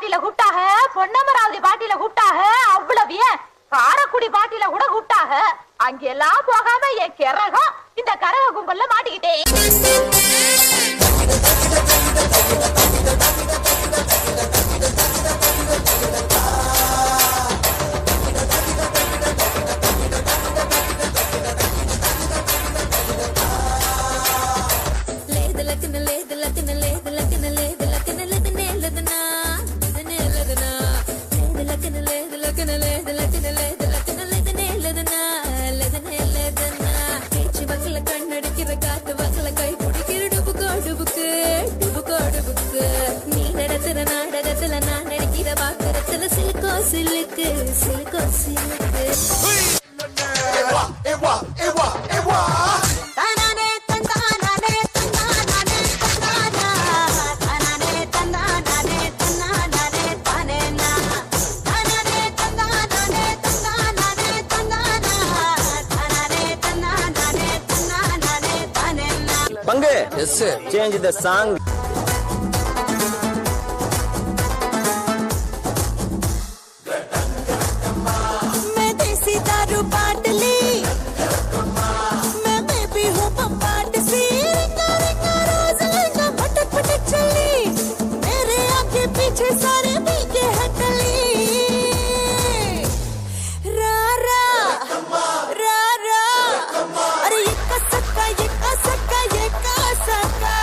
பாட்டில கூப்பிட்டாக, பொன்னமராவதி பாட்டில கூப்பிட்டாக, அவ்வளவு ஏன் காரக்குடி பாட்டில கூட கூப்பிட்டாக. அங்கெல்லாம் போகாம என் கிறகம் இந்த கரக கும்பல்ல மாட்டிக்கிட்டேன். Pange, yes sir. Change the song. मैं देसी दारू बांट ली, मैं भी हूँ पंपाट सी, रिंगा रिंगा रोज लगा पटक पटक चली, मेरे आगे पीछे सारे पीके हट ली, रा रा रा रा, अरे ये का सक्का ये का सक्का ये का सक्का.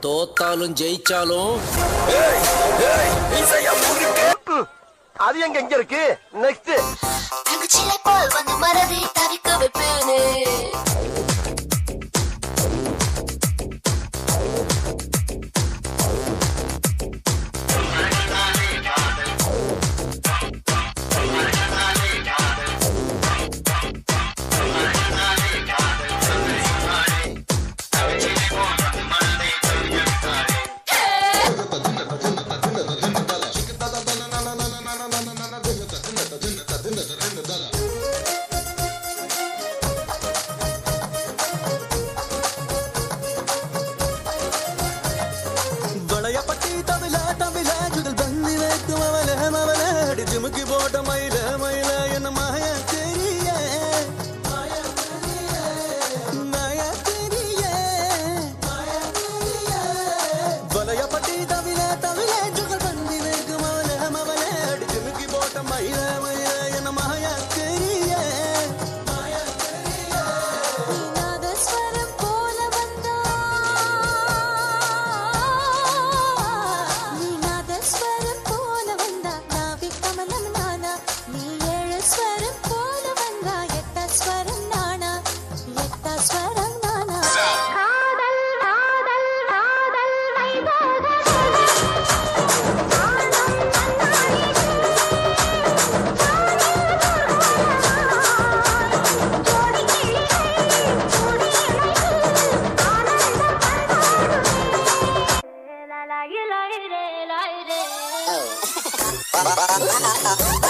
தோத்தாலும் ஜெயிச்சாலும் அது எங்க இருக்கு நெக்ஸ்ட் தங்கச்சிலை போல் வந்து மனதை தவிக்க வைப்பேனே. ஜிமுக்கி போட்ட மயில மயில என்ன மாயா தெரிய மாயா தெரிய வலைய பட்டி தவில தவில ஜுகல் பந்தி வைக்கு மவல மவல ஜிமுக்கி போட்ட மயில மயில என்ன மாயா தெரிய மாயா தெரிய நாதஸ்வரம் போல வந்தா நீ நாதஸ்வரம் போல வந்தா நாவி கமலம் நானா நீ ஏழு ஸ்வரம் போல வந்தா எட்ட ஸ்வரம் நானா எட்ட ஸ்வரம் நானா. காதல் காதல் காதல் வைபோகமே Oh.